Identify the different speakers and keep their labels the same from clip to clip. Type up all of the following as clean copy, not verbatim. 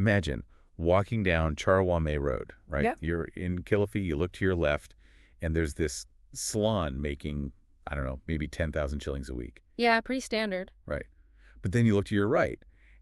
Speaker 1: Imagine walking down Charwame Road, right?
Speaker 2: Yep.
Speaker 1: You're in Kilifi, you look to your left, and there's this salon making, I don't know, maybe 10,000 shillings a week,
Speaker 2: Yeah, pretty standard.
Speaker 1: right? But then you look to your right,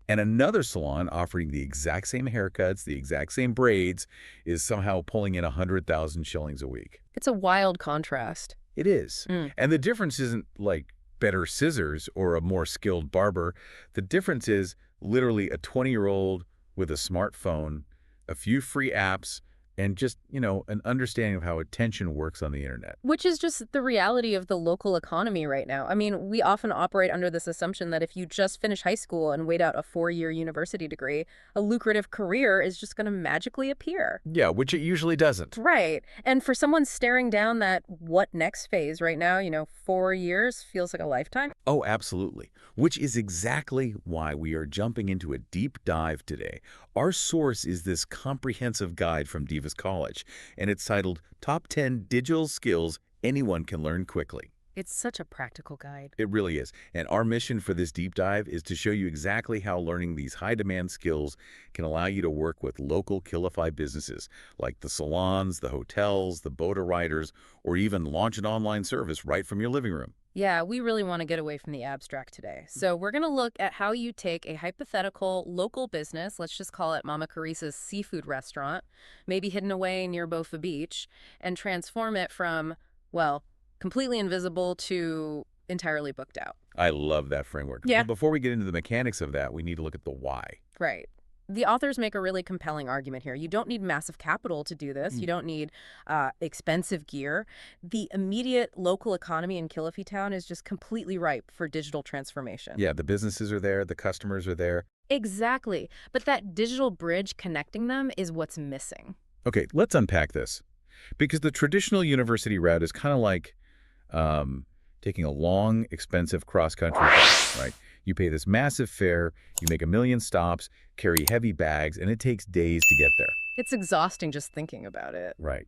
Speaker 1: and another salon offering the exact same haircuts, the exact same braids, is somehow pulling in 100,000 shillings a week.
Speaker 2: It's a wild contrast.
Speaker 1: It is.
Speaker 2: Mm.
Speaker 1: And the difference isn't like better scissors or a more skilled barber. The difference is literally a 20-year-old with a smartphone, a few free apps, and just, an understanding of how attention works on the internet.
Speaker 2: Which is just the reality of the local economy right now. I mean, we often operate under this assumption that if you just finish high school and wait out a 4-year university degree, a lucrative career is just going to magically appear.
Speaker 1: Yeah, which it usually doesn't.
Speaker 2: Right. And for someone staring down that what next phase right now, 4 years feels like a lifetime.
Speaker 1: Oh, absolutely. Which is exactly why we are jumping into a deep dive today. Our source is this comprehensive guide from Divas College, and it's titled Top 10 Digital Skills Anyone Can Learn Quickly.
Speaker 2: It's such a practical guide.
Speaker 1: It really is. And our mission for this deep dive is to show you exactly how learning these high-demand skills can allow you to work with local Kilifi businesses, like the salons, the hotels, the boat riders, or even launch an online service right from your living room.
Speaker 2: Yeah, we really want to get away from the abstract today. So we're going to look at how you take a hypothetical local business, let's just call it Mama Carisa's seafood restaurant, maybe hidden away near Bofa Beach, and transform it from, well, completely invisible to entirely booked out.
Speaker 1: I love that framework.
Speaker 2: Yeah.
Speaker 1: But before we get into the mechanics of that, we need to look at the why.
Speaker 2: Right. The authors make a really compelling argument here. You don't need massive capital to do this. You don't need expensive gear. The immediate local economy in Kilifi town is just completely ripe for digital transformation.
Speaker 1: Yeah, the businesses are there, the customers are there.
Speaker 2: Exactly. But that digital bridge connecting them is what's missing.
Speaker 1: Okay, let's unpack this. Because the traditional university route is kind of like taking a long, expensive cross-country flight, right? You pay this massive fare, you make 1 million stops, carry heavy bags, and it takes days to get there.
Speaker 2: It's exhausting just thinking about it.
Speaker 1: Right.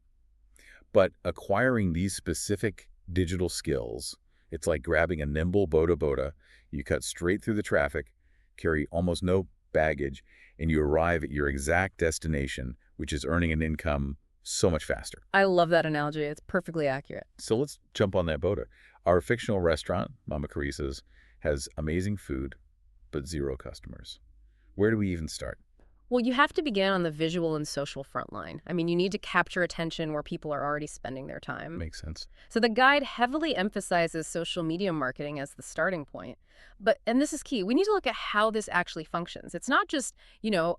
Speaker 1: But acquiring these specific digital skills, it's like grabbing a nimble boda. You cut straight through the traffic, carry almost no baggage, and you arrive at your exact destination, which is earning an income so much faster.
Speaker 2: I love that analogy. It's perfectly accurate.
Speaker 1: So let's jump on that boda. Our fictional restaurant, Mama Carisa's, has amazing food, but 0 customers. Where do we even start?
Speaker 2: Well, you have to begin on the visual and social front line. I mean, you need to capture attention where people are already spending their time.
Speaker 1: Makes sense.
Speaker 2: So the guide heavily emphasizes social media marketing as the starting point. And this is key, we need to look at how this actually functions. It's not just,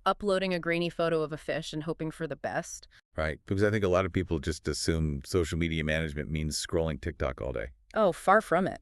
Speaker 2: uploading a grainy photo of a fish and hoping for the best.
Speaker 1: Right, because I think a lot of people just assume social media management means scrolling TikTok all day.
Speaker 2: Oh, far from it.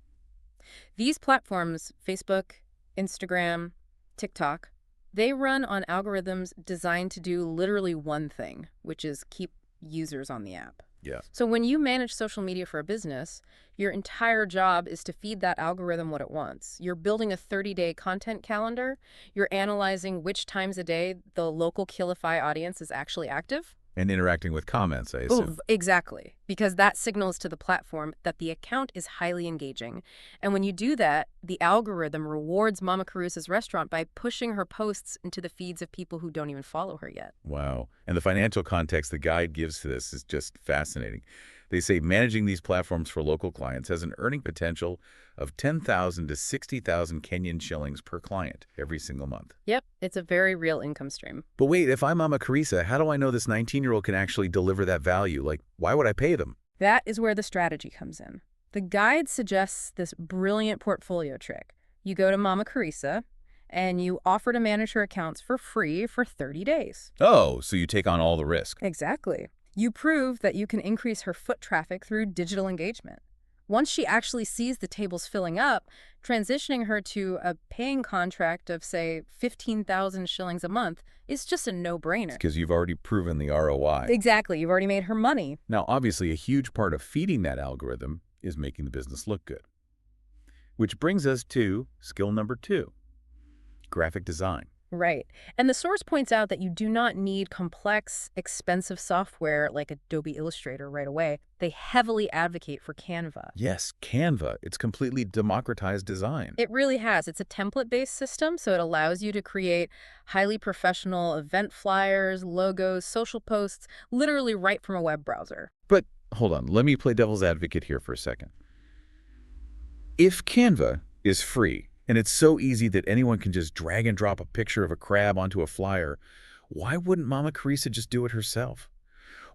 Speaker 2: These platforms, Facebook, Instagram, TikTok, they run on algorithms designed to do literally one thing, which is keep users on the app.
Speaker 1: Yeah.
Speaker 2: So when you manage social media for a business, your entire job is to feed that algorithm what it wants. You're building a 30-day content calendar. You're analyzing which times a day the local Kilifi audience is actually active.
Speaker 1: And interacting with comments, I assume.
Speaker 2: Exactly, because that signals to the platform that the account is highly engaging. And when you do that, the algorithm rewards Mama Carisa's restaurant by pushing her posts into the feeds of people who don't even follow her yet.
Speaker 1: Wow. And the financial context the guide gives to this is just fascinating. They say managing these platforms for local clients has an earning potential of 10,000 to 60,000 Kenyan shillings per client every single month.
Speaker 2: Yep, it's a very real income stream.
Speaker 1: But wait, if I'm Mama Carisa, how do I know this 19-year-old can actually deliver that value? Like, why would I pay them?
Speaker 2: That is where the strategy comes in. The guide suggests this brilliant portfolio trick. You go to Mama Carisa and you offer to manage her accounts for free for 30 days.
Speaker 1: Oh, so you take on all the risk.
Speaker 2: Exactly. You prove that you can increase her foot traffic through digital engagement. Once she actually sees the tables filling up, transitioning her to a paying contract of, say, 15,000 shillings a month is just a no-brainer.
Speaker 1: Because you've already proven the ROI.
Speaker 2: Exactly. You've already made her money.
Speaker 1: Now, obviously, a huge part of feeding that algorithm is making the business look good. Which brings us to skill number 2, graphic design.
Speaker 2: Right. And the source points out that you do not need complex, expensive software like Adobe Illustrator right away. They heavily advocate for Canva.
Speaker 1: Yes, Canva. It's completely democratized design.
Speaker 2: It really has. It's a template-based system, so it allows you to create highly professional event flyers, logos, social posts, literally right from a web browser.
Speaker 1: But hold on, let me play devil's advocate here for a second. If Canva is free, and it's so easy that anyone can just drag and drop a picture of a crab onto a flyer, why wouldn't Mama Carissa just do it herself?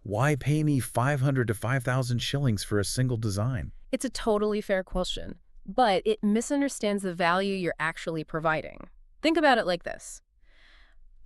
Speaker 1: Why pay me 500 to 5,000 shillings for a single design?
Speaker 2: It's a totally fair question, but it misunderstands the value you're actually providing. Think about it like this.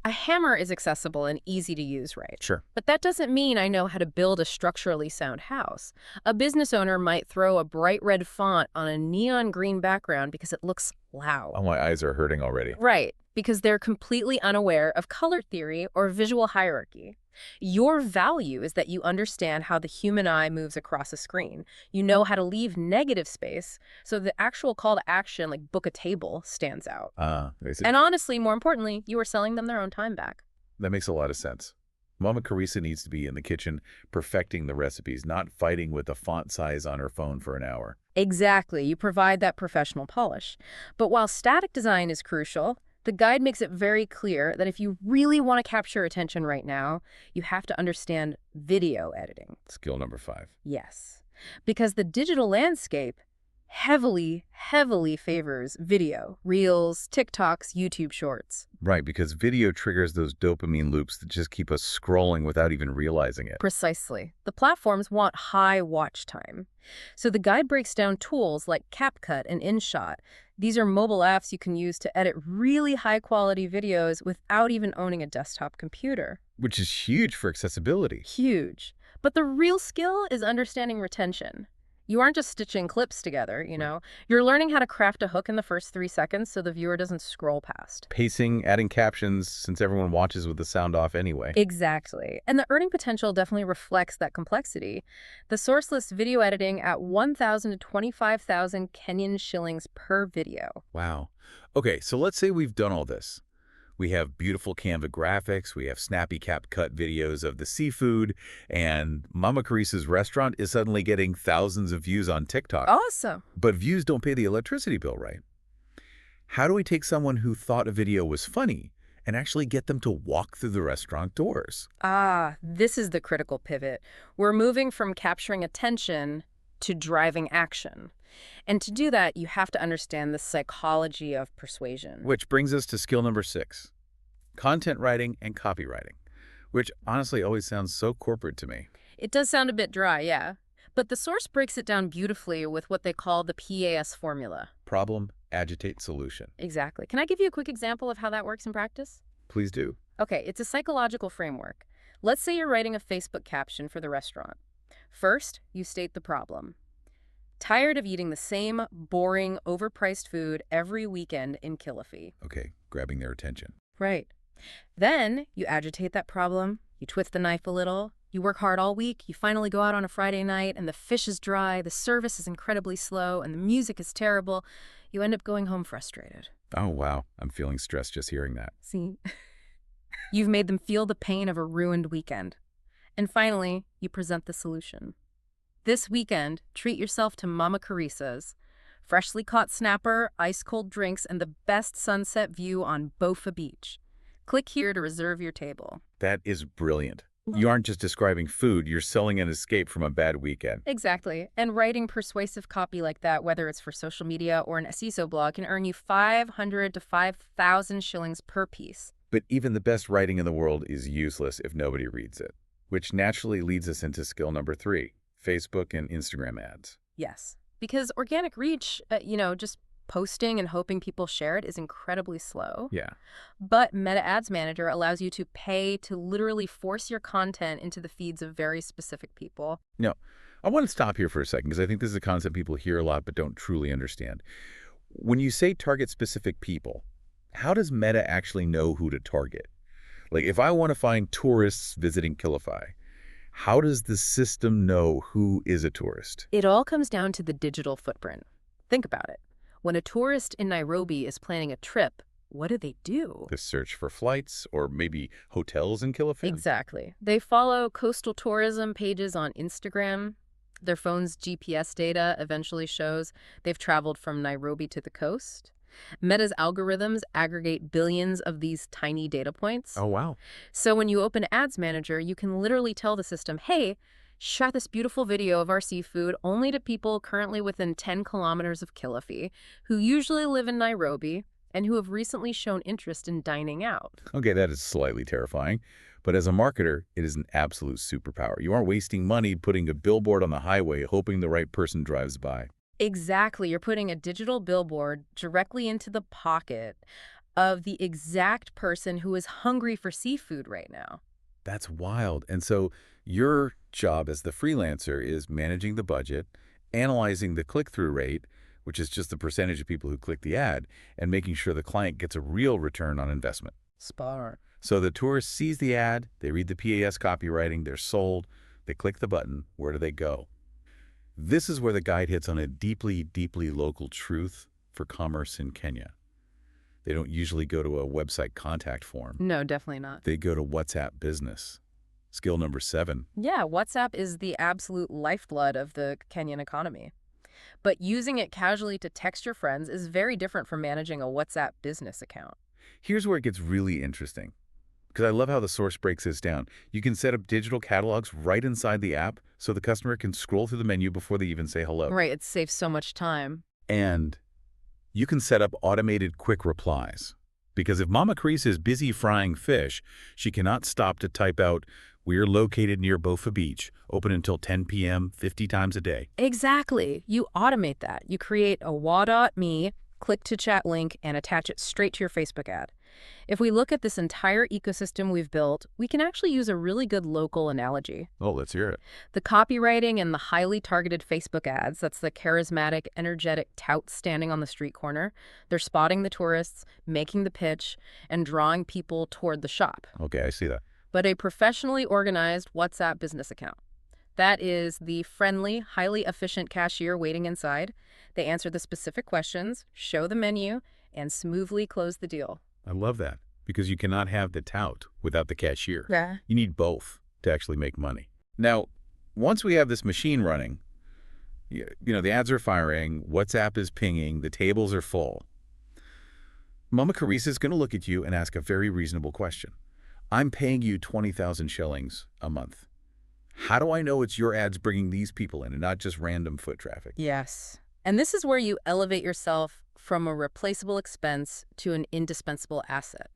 Speaker 2: A hammer is accessible and easy to use, right?
Speaker 1: Sure.
Speaker 2: But that doesn't mean I know how to build a structurally sound house. A business owner might throw a bright red font on a neon green background because it looks loud.
Speaker 1: Oh, my eyes are hurting already.
Speaker 2: Right, because they're completely unaware of color theory or visual hierarchy. Your value is that you understand how the human eye moves across a screen. You know how to leave negative space, so the actual call to action, like book a table, stands out.
Speaker 1: I see.
Speaker 2: And honestly, more importantly, you are selling them their own time back.
Speaker 1: That makes a lot of sense. Mama Carissa needs to be in the kitchen perfecting the recipes, not fighting with the font size on her phone for an hour.
Speaker 2: Exactly, you provide that professional polish. But while static design is crucial, the guide makes it very clear that if you really want to capture attention right now, you have to understand video editing.
Speaker 1: Skill number 5.
Speaker 2: Yes, because the digital landscape heavily, heavily favors video, Reels, TikToks, YouTube Shorts.
Speaker 1: Right, because video triggers those dopamine loops that just keep us scrolling without even realizing it.
Speaker 2: Precisely. The platforms want high watch time. So the guide breaks down tools like CapCut and InShot. These are mobile apps you can use to edit really high-quality videos without even owning a desktop computer.
Speaker 1: Which is huge for accessibility.
Speaker 2: Huge. But the real skill is understanding retention. You aren't just stitching clips together, you know. You're learning how to craft a hook in the first 3 seconds so the viewer doesn't scroll past.
Speaker 1: Pacing, adding captions, since everyone watches with the sound off anyway.
Speaker 2: Exactly. And the earning potential definitely reflects that complexity. The source lists video editing at 1,000 to 25,000 Kenyan shillings per video.
Speaker 1: Wow. Okay, so let's say we've done all this. We have beautiful Canva graphics, we have snappy CapCut videos of the seafood, and Mama Carissa's restaurant is suddenly getting thousands of views on TikTok.
Speaker 2: Awesome.
Speaker 1: But views don't pay the electricity bill, right? How do we take someone who thought a video was funny and actually get them to walk through the restaurant doors?
Speaker 2: This is the critical pivot. We're moving from capturing attention to driving action. And to do that, you have to understand the psychology of persuasion.
Speaker 1: Which brings us to skill number 6, content writing and copywriting, which honestly always sounds so corporate to me.
Speaker 2: It does sound a bit dry, yeah. But the source breaks it down beautifully with what they call the PAS formula.
Speaker 1: Problem, agitate, solution.
Speaker 2: Exactly. Can I give you a quick example of how that works in practice?
Speaker 1: Please do.
Speaker 2: Okay, it's a psychological framework. Let's say you're writing a Facebook caption for the restaurant. First, you state the problem. Tired of eating the same boring, overpriced food every weekend in Kilifi.
Speaker 1: Okay, grabbing their attention.
Speaker 2: Right. Then you agitate that problem, you twist the knife a little, you work hard all week, you finally go out on a Friday night and the fish is dry, the service is incredibly slow, and the music is terrible. You end up going home frustrated.
Speaker 1: Oh, wow. I'm feeling stressed just hearing that.
Speaker 2: See? You've made them feel the pain of a ruined weekend. And finally, you present the solution. This weekend, treat yourself to Mama Carissa's freshly caught snapper, ice-cold drinks, and the best sunset view on Bofa Beach. Click here to reserve your table.
Speaker 1: That is brilliant. You aren't just describing food, you're selling an escape from a bad weekend.
Speaker 2: Exactly. And writing persuasive copy like that, whether it's for social media or an SEO blog, can earn you 500 to 5,000 shillings per piece.
Speaker 1: But even the best writing in the world is useless if nobody reads it, which naturally leads us into skill number 3, Facebook and Instagram ads.
Speaker 2: Yes. Because organic reach, just posting and hoping people share it is incredibly slow.
Speaker 1: Yeah.
Speaker 2: But Meta Ads Manager allows you to pay to literally force your content into the feeds of very specific people.
Speaker 1: Now, I want to stop here for a second because I think this is a concept people hear a lot but don't truly understand. When you say target specific people, how does Meta actually know who to target? Like, if I want to find tourists visiting Kilifi, how does the system know who is a tourist?
Speaker 2: It all comes down to the digital footprint. Think about it. When a tourist in Nairobi is planning a trip, what do they do?
Speaker 1: The search for flights or maybe hotels in Kilifi?
Speaker 2: Exactly. They follow coastal tourism pages on Instagram. Their phone's GPS data eventually shows they've traveled from Nairobi to the coast. Meta's algorithms aggregate billions of these tiny data points.
Speaker 1: Oh, wow.
Speaker 2: So when you open Ads Manager, you can literally tell the system, hey, shot this beautiful video of our seafood only to people currently within 10 kilometers of Kilifi, who usually live in Nairobi and who have recently shown interest in dining out.
Speaker 1: Okay, that is slightly terrifying. But as a marketer, it is an absolute superpower. You aren't wasting money putting a billboard on the highway hoping the right person drives by.
Speaker 2: Exactly. You're putting a digital billboard directly into the pocket of the exact person who is hungry for seafood right now.
Speaker 1: That's wild. And so your job as the freelancer is managing the budget, analyzing the click-through rate, which is just the percentage of people who click the ad, and making sure the client gets a real return on investment.
Speaker 2: Smart.
Speaker 1: So the tourist sees the ad, they read the PAS copywriting, they're sold, they click the button, where do they go? This is where the guide hits on a deeply, deeply local truth for commerce in Kenya. They don't usually go to a website contact form.
Speaker 2: No, definitely not.
Speaker 1: They go to WhatsApp Business. Skill number 7.
Speaker 2: Yeah, WhatsApp is the absolute lifeblood of the Kenyan economy. But using it casually to text your friends is very different from managing a WhatsApp business account.
Speaker 1: Here's where it gets really interesting, because I love how the source breaks this down. You can set up digital catalogs right inside the app so the customer can scroll through the menu before they even say hello.
Speaker 2: Right, it saves so much time.
Speaker 1: And you can set up automated quick replies, because if Mama Carissa is busy frying fish, she cannot stop to type out, "We're located near Bofa Beach, open until 10 p.m., 50 times a day."
Speaker 2: Exactly. You automate that. You create a wa.me click-to-chat link and attach it straight to your Facebook ad. If we look at this entire ecosystem we've built, we can actually use a really good local analogy.
Speaker 1: Oh, let's hear it.
Speaker 2: The copywriting and the highly targeted Facebook ads, that's the charismatic, energetic touts standing on the street corner. They're spotting the tourists, making the pitch, and drawing people toward the shop.
Speaker 1: Okay, I see that.
Speaker 2: But a professionally organized WhatsApp business account. That is the friendly, highly efficient cashier waiting inside. They answer the specific questions, show the menu, and smoothly close the deal.
Speaker 1: I love that, because you cannot have the tout without the cashier.
Speaker 2: Yeah.
Speaker 1: You need both to actually make money. Now, once we have this machine running, the ads are firing, WhatsApp is pinging, the tables are full. Mama Carissa is going to look at you and ask a very reasonable question. I'm paying you 20,000 shillings a month. How do I know it's your ads bringing these people in and not just random foot traffic?
Speaker 2: Yes. And this is where you elevate yourself from a replaceable expense to an indispensable asset.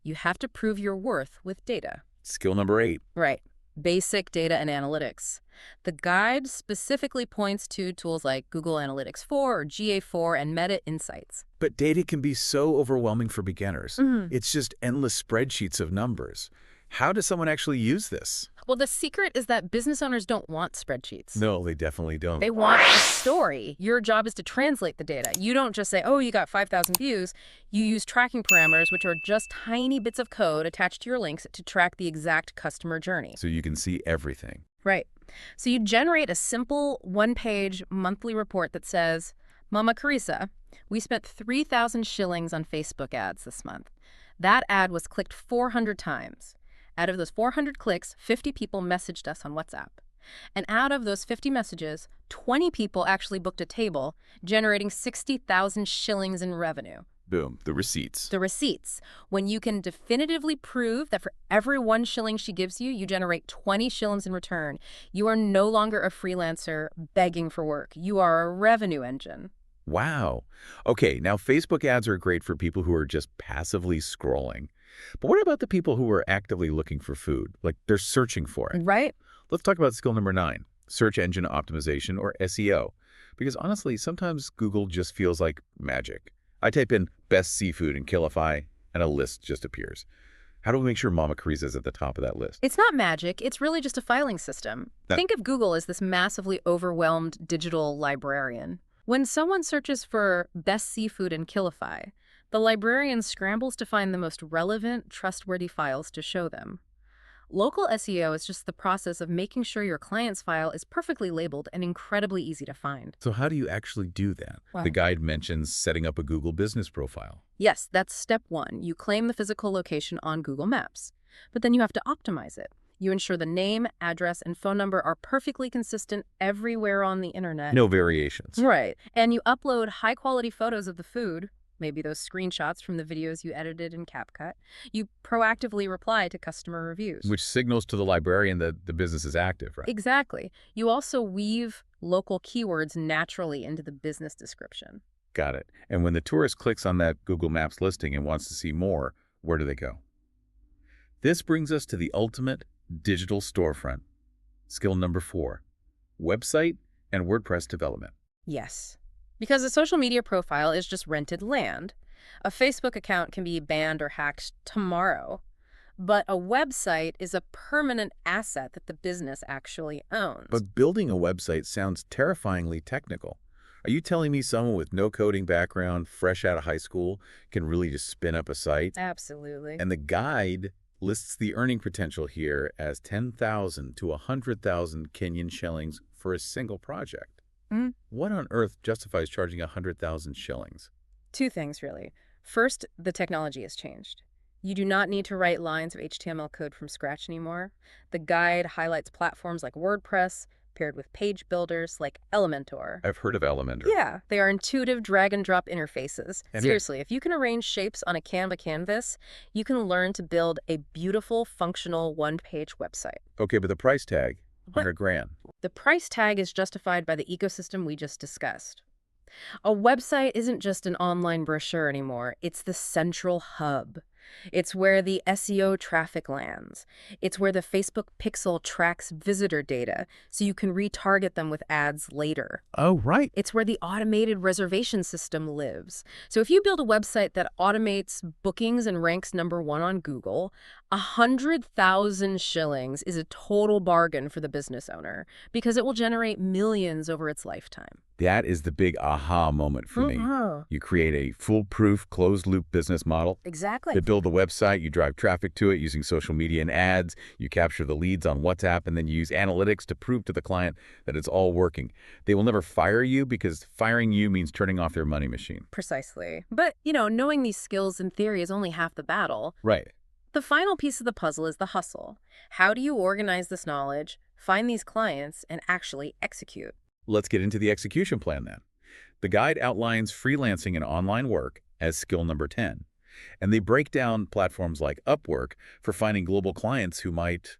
Speaker 2: You have to prove your worth with data.
Speaker 1: Skill number 8.
Speaker 2: Right. Basic data and analytics. The guide specifically points to tools like Google Analytics 4 or GA4 and Meta Insights.
Speaker 1: But data can be so overwhelming for beginners. It's just endless spreadsheets of numbers. How does someone actually use this?
Speaker 2: Well, the secret is that business owners don't want spreadsheets.
Speaker 1: No, they definitely don't.
Speaker 2: They want a story. Your job is to translate the data. You don't just say, oh, you got 5,000 views. You use tracking parameters, which are just tiny bits of code attached to your links to track the exact customer journey.
Speaker 1: So you can see everything.
Speaker 2: Right. So you generate a simple one-page monthly report that says, Mama Carissa, we spent 3,000 shillings on Facebook ads this month. That ad was clicked 400 times. Out of those 400 clicks, 50 people messaged us on WhatsApp. And out of those 50 messages, 20 people actually booked a table, generating 60,000 shillings in revenue.
Speaker 1: Boom, the receipts.
Speaker 2: The receipts. When you can definitively prove that for every 1 shilling she gives you, you generate 20 shillings in return, you are no longer a freelancer begging for work. You are a revenue engine.
Speaker 1: Wow. Okay, now Facebook ads are great for people who are just passively scrolling. But what about the people who are actively looking for food? Like they're searching for it.
Speaker 2: Right?
Speaker 1: Let's talk about skill number 9, search engine optimization, or SEO. Because honestly, sometimes Google just feels like magic. I type in best seafood in Kilifi and a list just appears. How do we make sure Mama Carissa is at the top of that list?
Speaker 2: It's not magic. It's really just a filing system. Think of Google as this massively overwhelmed digital librarian. When someone searches for best seafood in Kilifi, the librarian scrambles to find the most relevant, trustworthy files to show them. Local SEO is just the process of making sure your client's file is perfectly labeled and incredibly easy to find.
Speaker 1: So how do you actually do that? The
Speaker 2: Well,
Speaker 1: guide mentions setting up a Google business profile.
Speaker 2: yes, that's step one. You claim the physical location on Google Maps, but then you have to optimize it. You ensure the name, address, and phone number are perfectly consistent everywhere on the internet.
Speaker 1: No variations.
Speaker 2: Right. And you upload high-quality photos of the food, maybe those screenshots from the videos you edited in CapCut. You proactively reply to customer reviews.
Speaker 1: Which signals to the librarian that the business is active, right?
Speaker 2: Exactly. You also weave local keywords naturally into the business description.
Speaker 1: Got it. And when the tourist clicks on that Google Maps listing and wants to see more, where do they go? This brings us to the ultimate digital storefront. Skill number 4, website and WordPress development.
Speaker 2: Yes. Because a social media profile is just rented land. A Facebook account can be banned or hacked tomorrow. But a website is a permanent asset that the business actually owns.
Speaker 1: But building a website sounds terrifyingly technical. Are you telling me someone with no coding background, fresh out of high school, can really just spin up a site?
Speaker 2: Absolutely.
Speaker 1: And the guide lists the earning potential here as 10,000 to 100,000 Kenyan shillings for a single project.
Speaker 2: Mhm.
Speaker 1: What on earth justifies charging 100,000 shillings?
Speaker 2: Two things, really. First, the technology has changed. You do not need to write lines of HTML code from scratch anymore. The guide highlights platforms like WordPress, paired with page builders like Elementor.
Speaker 1: I've heard of Elementor.
Speaker 2: Yeah, they are intuitive drag-and-drop interfaces.
Speaker 1: And
Speaker 2: Seriously, if you can arrange shapes on a Canva canvas, you can learn to build a beautiful, functional one-page website.
Speaker 1: Okay, but the price tag,
Speaker 2: What?
Speaker 1: 100 grand.
Speaker 2: The price tag is justified by the ecosystem we just discussed. A website isn't just an online brochure anymore. It's the central hub. It's where the SEO traffic lands. It's where the Facebook pixel tracks visitor data so you can retarget them with ads later.
Speaker 1: Oh, right.
Speaker 2: It's where the automated reservation system lives. So if you build a website that automates bookings and ranks #1 on Google, 100,000 shillings is a total bargain for the business owner because it will generate millions over its lifetime.
Speaker 1: That is the big aha moment for me.
Speaker 2: Mhm.
Speaker 1: You create a foolproof, closed-loop business model.
Speaker 2: Exactly.
Speaker 1: You build the website, you drive traffic to it using social media and ads, you capture the leads on WhatsApp, and then you use analytics to prove to the client that it's all working. They will never fire you because firing you means turning off their money machine.
Speaker 2: Precisely. But, knowing these skills in theory is only half the battle.
Speaker 1: Right.
Speaker 2: The final piece of the puzzle is the hustle. How do you organize this knowledge, find these clients, and actually execute?
Speaker 1: Let's get into the execution plan then. The guide outlines freelancing and online work as skill number 10. And they break down platforms like Upwork for finding global clients who might,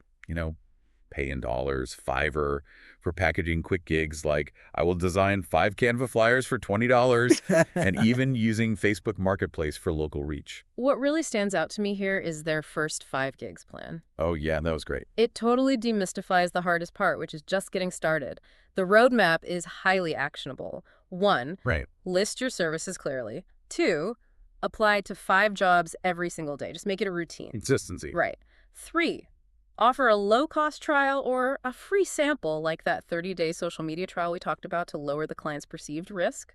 Speaker 1: pay in dollars, Fiverr for packaging quick gigs like I will design 5 Canva flyers for $20, and even using Facebook Marketplace for local reach.
Speaker 2: What really stands out to me here is their first 5 gigs plan.
Speaker 1: Oh yeah, that was great.
Speaker 2: It totally demystifies the hardest part, which is just getting started. The roadmap is highly actionable. 1,
Speaker 1: Right.
Speaker 2: list your services clearly. 2, apply to 5 jobs every single day. Just make it a routine.
Speaker 1: Consistency.
Speaker 2: Right. 3, offer a low-cost trial or a free sample like that 30-day social media trial we talked about to lower the client's perceived risk.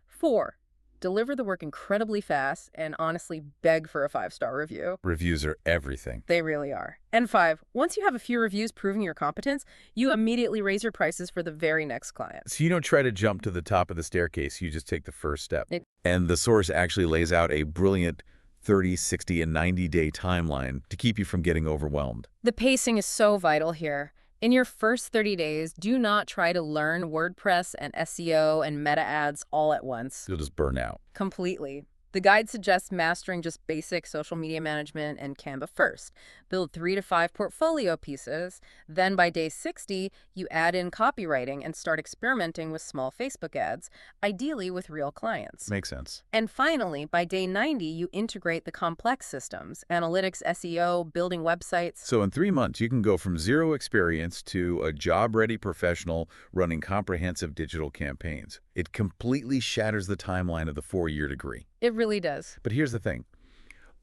Speaker 2: 4, deliver the work incredibly fast and honestly beg for a 5-star review.
Speaker 1: Reviews are everything.
Speaker 2: They really are. And 5, once you have a few reviews proving your competence, you immediately raise your prices for the very next client.
Speaker 1: So you don't try to jump to the top of the staircase, you just take the first step. And the source actually lays out a brilliant 30, 60, and 90-day timeline to keep you from getting overwhelmed.
Speaker 2: The pacing is so vital here. In your first 30 days, do not try to learn WordPress and SEO and meta ads all at once.
Speaker 1: You'll just burn out.
Speaker 2: Completely. The guide suggests mastering just basic social media management and Canva first. Build 3 to 5 portfolio pieces. Then by day 60, you add in copywriting and start experimenting with small Facebook ads, ideally with real clients.
Speaker 1: Makes sense.
Speaker 2: And finally, by day 90, you integrate the complex systems, analytics, SEO, building websites.
Speaker 1: So in 3 months, you can go from zero experience to a job-ready professional running comprehensive digital campaigns. It completely shatters the timeline of the 4-year degree.
Speaker 2: It really does.
Speaker 1: But here's the thing.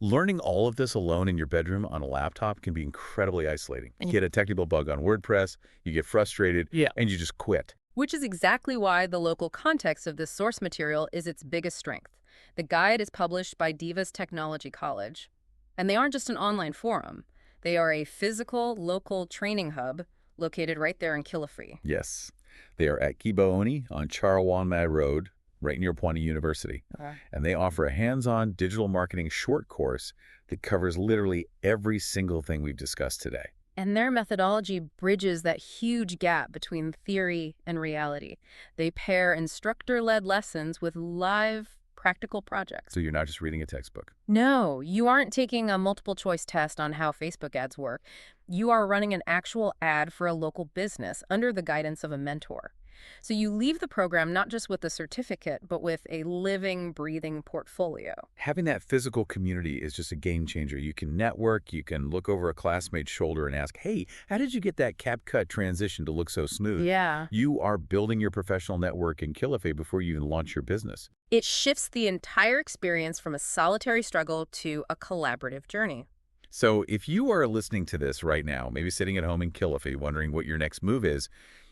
Speaker 1: Learning all of this alone in your bedroom on a laptop can be incredibly isolating. You get a technical bug on WordPress, you get frustrated, and you just quit.
Speaker 2: Which is exactly why the local context of this source material is its biggest strength. The guide is published by Divas Technology College. And they aren't just an online forum. They are a physical, local training hub located right there in Kilifi.
Speaker 1: Yes. They are at Kibaoni on Charwanmad Road, right near Pwani University.
Speaker 2: Okay.
Speaker 1: And they offer a hands-on digital marketing short course that covers literally every single thing we've discussed today.
Speaker 2: And their methodology bridges that huge gap between theory and reality. They pair instructor-led lessons with live practical projects.
Speaker 1: So you're not just reading a textbook.
Speaker 2: No, you aren't taking a multiple choice test on how Facebook ads work. You are running an actual ad for a local business under the guidance of a mentor. So you leave the program not just with a certificate, but with a living, breathing portfolio.
Speaker 1: Having that physical community is just a game changer. You can network, you can look over a classmate's shoulder and ask, hey, how did you get that CapCut transition to look so smooth?
Speaker 2: Yeah.
Speaker 1: You are building your professional network in Kilifi before you even launch your business.
Speaker 2: It shifts the entire experience from a solitary struggle to a collaborative journey.
Speaker 1: So if you are listening to this right now, maybe sitting at home in Kilifi wondering what your next move is,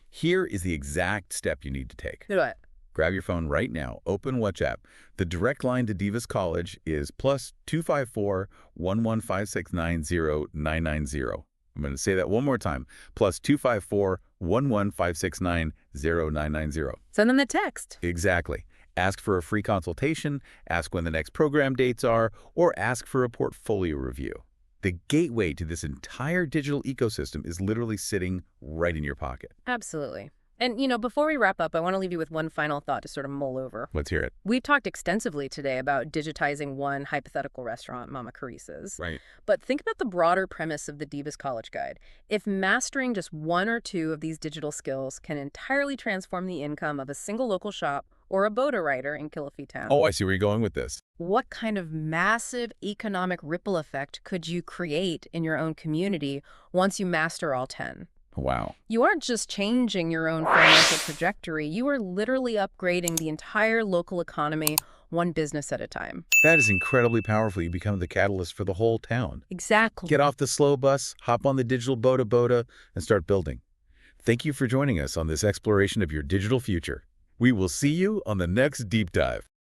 Speaker 1: here is the exact step you need to take.
Speaker 2: Do it.
Speaker 1: Grab your phone right now, open WhatsApp. The direct line to Divas College is +254 115690990. I'm going to say that one more time, +254 115690990.
Speaker 2: Send them the text.
Speaker 1: Exactly. Ask for a free consultation, ask when the next program dates are, or ask for a portfolio review. The gateway to this entire digital ecosystem is literally sitting right in your pocket.
Speaker 2: Absolutely. And, before we wrap up, I want to leave you with one final thought to sort of mull over.
Speaker 1: Let's hear it.
Speaker 2: We've talked extensively today about digitizing one hypothetical restaurant, Mama Carice's.
Speaker 1: Right.
Speaker 2: But think about the broader premise of the Divas College Guide. If mastering just one or two of these digital skills can entirely transform the income of a single local shop or a boda writer in Kilifi town.
Speaker 1: Oh, I see where you're going with this.
Speaker 2: What kind of massive economic ripple effect could you create in your own community once you master all 10?
Speaker 1: Wow.
Speaker 2: You aren't just changing your own financial trajectory, you are literally upgrading the entire local economy one business at a time.
Speaker 1: That is incredibly powerful. You become the catalyst for the whole town.
Speaker 2: Exactly.
Speaker 1: Get off the slow bus, hop on the digital boda, and start building. Thank you for joining us on this exploration of your digital future. We will see you on the next deep dive.